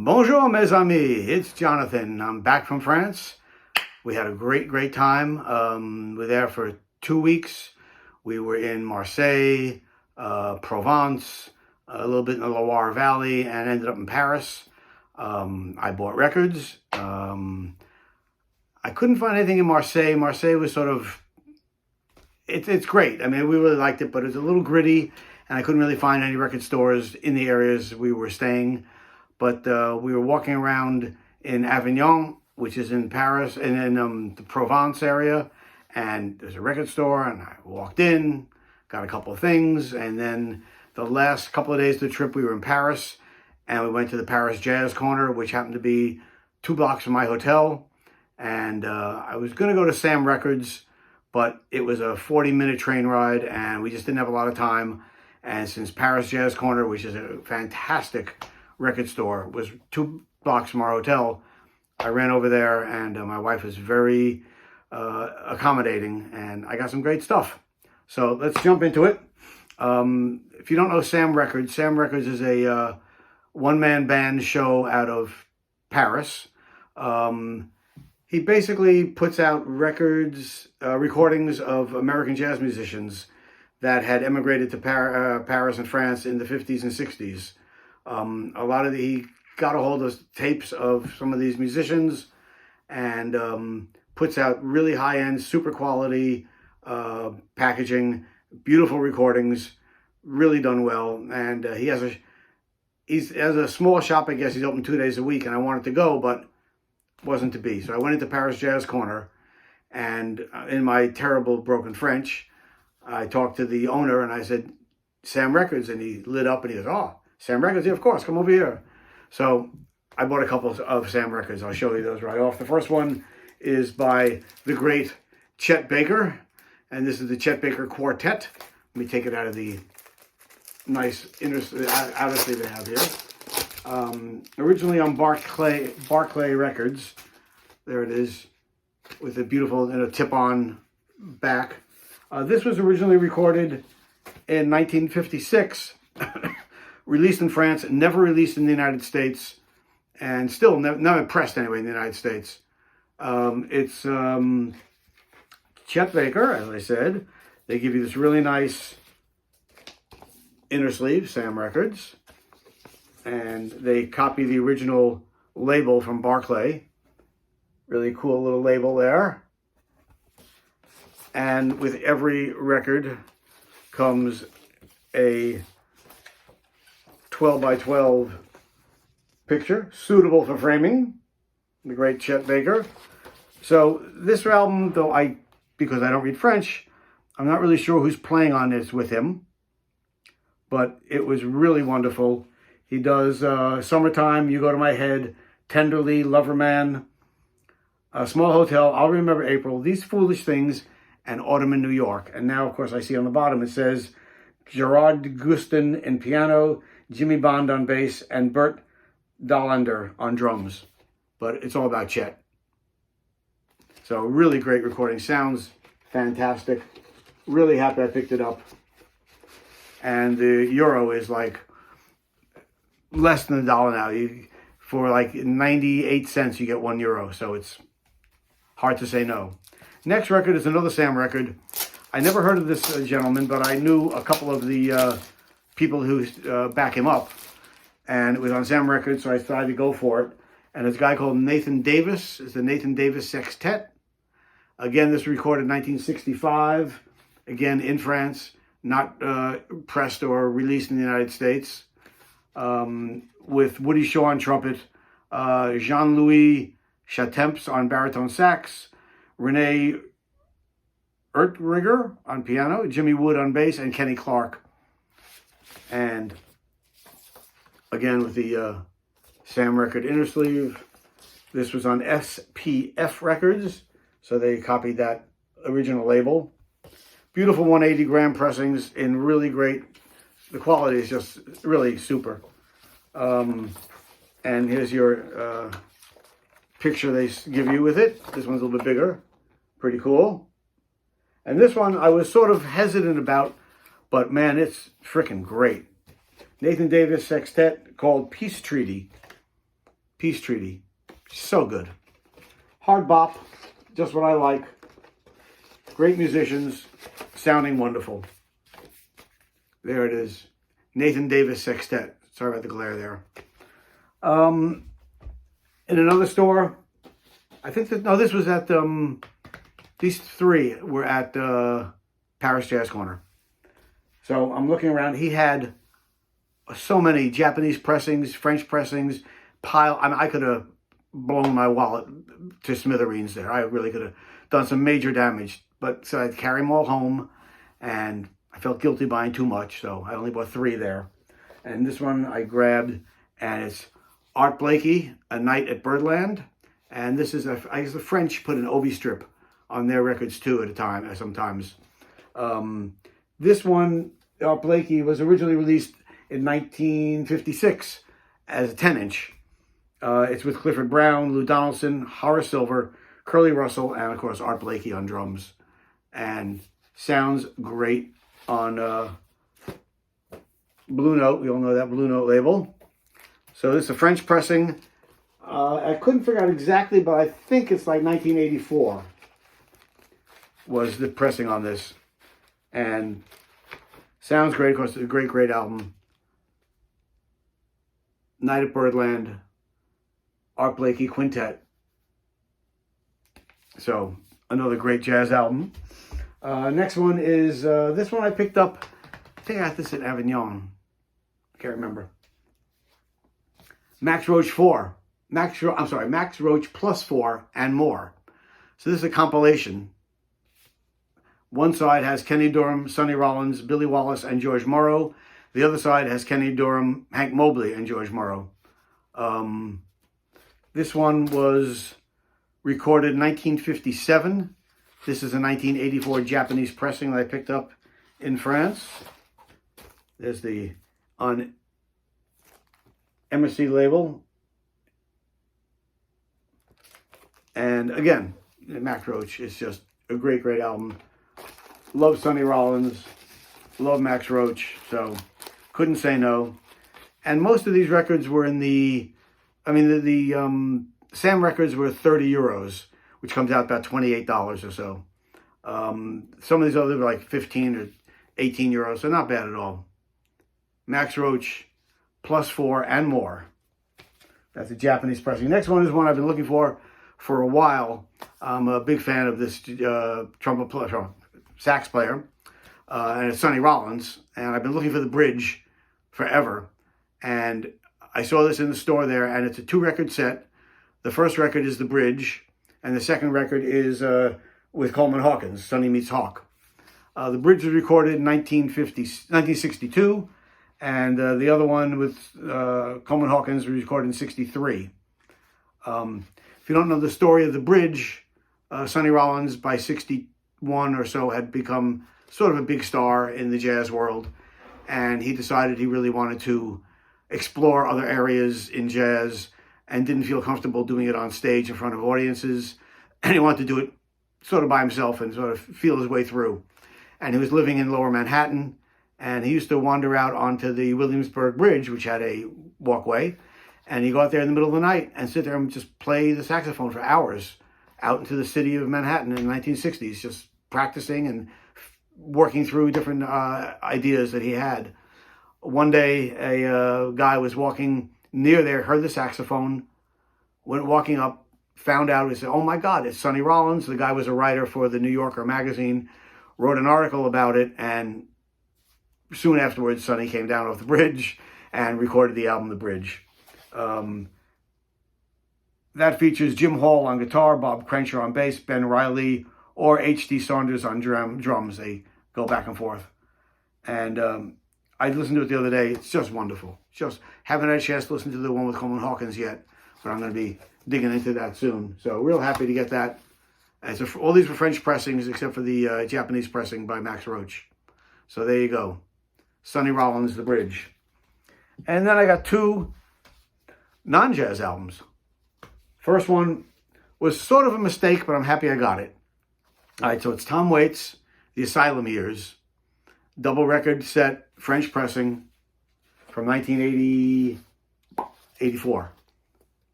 Bonjour, mes amis. It's Jonathan. I'm back from France. We had a great time. We were there for 2 weeks. We were in Marseille, Provence, a little bit in the Loire Valley, and ended up in Paris. I bought records. I couldn't find anything in Marseille. Marseille was sort of, it's great. I mean, we really liked it, but it was a little gritty, and I couldn't really find any record stores in the areas we were staying. But we were walking around in Avignon, which is in Paris, and in the Provence area, and there's a record store, and I walked in, got a couple of things, and then the last couple of days of the trip, we were in Paris, and we went to the Paris Jazz Corner, which happened to be 2 blocks from my hotel, and I was going to go to Sam Records, but it was a 40-minute train ride, and we just didn't have a lot of time, and since Paris Jazz Corner, which is a fantastic record store, was 2 blocks from our hotel, I ran over there, and my wife was very accommodating, and I got some great stuff. So let's jump into it. If you don't know Sam Records is a one-man band show out of Paris. He basically puts out records, recordings of American jazz musicians that had emigrated to Paris and France in the 50s and 60s. He got a hold of tapes of some of these musicians and puts out really high-end, super quality packaging, beautiful recordings, really done well. And he has a small shop, I guess. He's open 2 days a week, and I wanted to go, but wasn't to be. So I went into Paris Jazz Corner, and in my terrible broken French, I talked to the owner, and I said, Sam Records, and he lit up, and he goes, oh, Sam Records, yeah, of course, come over here. So I bought a couple of Sam Records. I'll show you those right off. The first one is by the great Chet Baker, and this is the Chet Baker Quartet. Let me take it out of the nice outer sleeve they have here. Originally on Barclay Records. There it is, with a beautiful tip-on back. This was originally recorded in 1956. Released in France, never released in the United States, and still never pressed anyway in the United States. It's Chet Baker, as I said. They give you this really nice inner sleeve, Sam Records, and they copy the original label from Barclay. Really cool little label there. And with every record comes a 12 by 12 picture, suitable for framing, the great Chet Baker. So this album, though because I don't read French, I'm not really sure who's playing on this with him, but it was really wonderful. He does Summertime, You Go to My Head, Tenderly, Lover Man, A Small Hotel, I'll Remember April, These Foolish Things, and Autumn in New York. And now, of course, I see on the bottom it says Gerard Gustin in piano, Jimmy Bond on bass, and Bert Dallander on drums. But it's all about Chet. So really great recording. Sounds fantastic. Really happy I picked it up. And the euro is like less than $1 now. For like 98 cents, you get €1. So it's hard to say no. Next record is another Sam record. I never heard of this gentleman, but I knew a couple of the people who back him up, and it was on Sam Records, so I decided to go for it. And there's a guy called Nathan Davis. It's the Nathan Davis Sextet. Again, this was recorded in 1965, again in France, not pressed or released in the United States, with Woody Shaw on trumpet, Jean-Louis Chatemps on baritone sax, Renee Ertriger on piano, Jimmy Wood on bass, and Kenny Clark. And again with the Sam Record inner sleeve. This was on SPF Records, so they copied that original label. Beautiful 180 gram pressings in really great, the quality is just really super. And here's your picture they give you with it. This one's a little bit bigger, pretty cool. And this one I was sort of hesitant about, but man, it's freaking great. Nathan Davis Sextet called Peace Treaty. Peace Treaty. So good. Hard bop, just what I like. Great musicians, sounding wonderful. There it is. Nathan Davis Sextet. Sorry about the glare there. In another store, I think that, no, this was at, these three were at Paris Jazz Corner. So I'm looking around. He had so many Japanese pressings, French pressings, I could have blown my wallet to smithereens there. I really could have done some major damage. But so I'd carry them all home, and I felt guilty buying too much, so I only bought 3 there. And this one I grabbed, and it's Art Blakey, A Night at Birdland. And this is, I guess the French put an Obi strip on their records too at a time, sometimes. This one, Art Blakey, was originally released in 1956 as a 10-inch. It's with Clifford Brown, Lou Donaldson, Horace Silver, Curly Russell, and of course Art Blakey on drums. And sounds great on Blue Note. We all know that Blue Note label. So this is a French pressing. I couldn't figure out exactly, but I think it's like 1984 was the pressing on this. And sounds great. Of course, it's a great, great album. Night at Birdland, Art Blakey Quintet. So, another great jazz album. Next one is, this one I picked up, I think I got this at Avignon. I can't remember. Max Roach 4. Max Roach plus 4 and more. So this is a compilation. One side has Kenny Dorham, Sonny Rollins, Billy Wallace, and George Morrow. The other side has Kenny Dorham, Hank Mobley, and George Morrow. This one was recorded in 1957. This is a 1984 Japanese pressing that I picked up in France. There's the on MSC label. And again, Max Roach is just a great, great album. Love Sonny Rollins. Love Max Roach. So couldn't say no. And most of these records were in the, Sam records were 30 euros, which comes out about $28 or so. Some of these others were like 15 or 18 euros, so not bad at all. Max Roach, plus 4 and more. That's a Japanese pressing. Next one is one I've been looking for a while. I'm a big fan of this trumpet player, sax player, and it's Sonny Rollins. And I've been looking for the bridge forever. And I saw this in the store there, and it's a 2-record set. The first record is the bridge, and the second record is with Coleman Hawkins, Sonny Meets Hawk. The bridge was recorded in 1962, and the other one with Coleman Hawkins was recorded in 63. If you don't know the story of the bridge, Sonny Rollins by 61 or so had become sort of a big star in the jazz world, and he decided he really wanted to explore other areas in jazz and didn't feel comfortable doing it on stage in front of audiences, and he wanted to do it sort of by himself and sort of feel his way through. And he was living in Lower Manhattan, and he used to wander out onto the Williamsburg Bridge, which had a walkway, and he'd go out there in the middle of the night and sit there and just play the saxophone for hours out into the city of Manhattan in the 1960s, just practicing and working through different ideas that he had. One day, a guy was walking near there, heard the saxophone, went walking up, found out, he said, "Oh my God, it's Sonny Rollins." The guy was a writer for the New Yorker magazine, wrote an article about it, and soon afterwards, Sonny came down off the bridge and recorded the album, The Bridge. That features Jim Hall on guitar, Bob Crenshaw on bass, Ben Riley, or H.D. Saunders on drums. They go back and forth. And I listened to it the other day. It's just wonderful. Just haven't had a chance to listen to the one with Coleman Hawkins yet, but I'm going to be digging into that soon. So real happy to get that. And so all these were French pressings except for the Japanese pressing by Max Roach. So there you go. Sonny Rollins, The Bridge. And then I got 2 non-jazz albums. First one was sort of a mistake, but I'm happy I got it. All right, so it's Tom Waits, The Asylum Years, double record set, French pressing from 1984.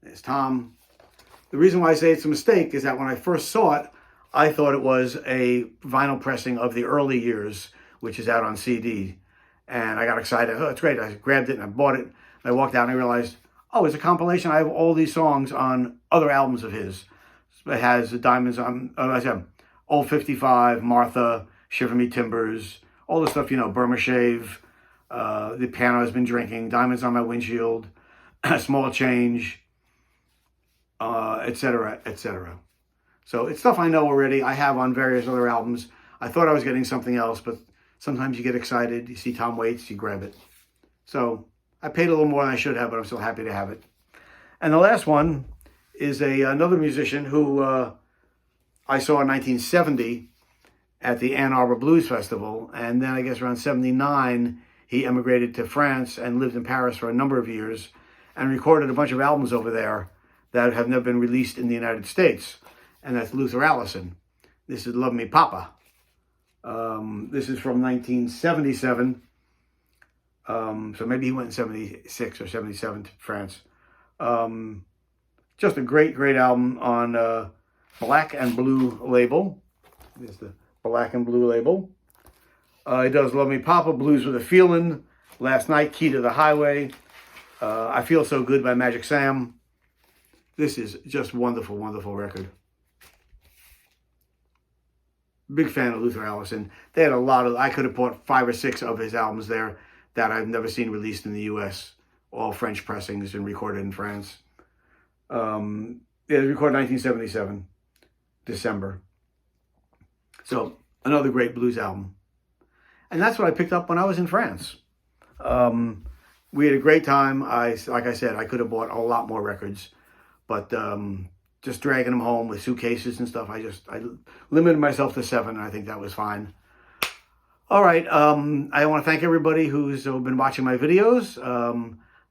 There's Tom. The reason why I say it's a mistake is that when I first saw it, I thought it was a vinyl pressing of the early years, which is out on CD. And I got excited. Oh, it's great. I grabbed it and I bought it. And I walked out and I realized, oh, it's a compilation. I have all these songs on other albums of his. It has the Diamonds on, I said, Old 55, Martha, Shiver Me Timbers, all the stuff, you know, Burma Shave, The Piano Has Been Drinking, Diamonds on My Windshield, Small Change, etc., etc. So it's stuff I know already. I have on various other albums. I thought I was getting something else, but sometimes you get excited. You see Tom Waits, you grab it. So I paid a little more than I should have, but I'm still happy to have it. And the last one is another musician who I saw in 1970 at the Ann Arbor Blues Festival. And then I guess around 79, he emigrated to France and lived in Paris for a number of years and recorded a bunch of albums over there that have never been released in the United States. And that's Luther Allison. This is Love Me Papa. This is from 1977. So maybe he went in 76 or 77 to France. Just a great, great album on Black and Blue label. There's the Black and Blue label. He does Love Me Papa, Blues with a Feeling, Last Night, Key to the Highway, I Feel So Good by Magic Sam. This is just wonderful, wonderful record. Big fan of Luther Allison. They had a lot of, I could have bought 5 or 6 of his albums there that I've never seen released in the U.S. All French pressings and recorded in France. It was recorded 1977, December. So another great blues album. And that's what I picked up when I was in France. We had a great time. Like I said, I could have bought a lot more records, but just dragging them home with suitcases and stuff, I limited myself to 7, and I think that was fine. All right, I want to thank everybody who's been watching my videos.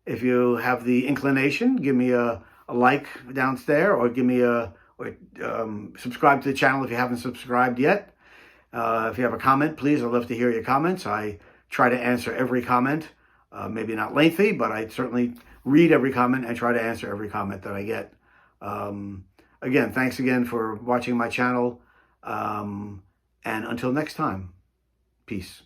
If you have the inclination, give me a like down there, or give me subscribe to the channel if you haven't subscribed yet. If you have a comment, please, I'd love to hear your comments. I try to answer every comment. Maybe not lengthy, but I certainly read every comment and try to answer every comment that I get. Again, thanks again for watching my channel. And until next time, peace.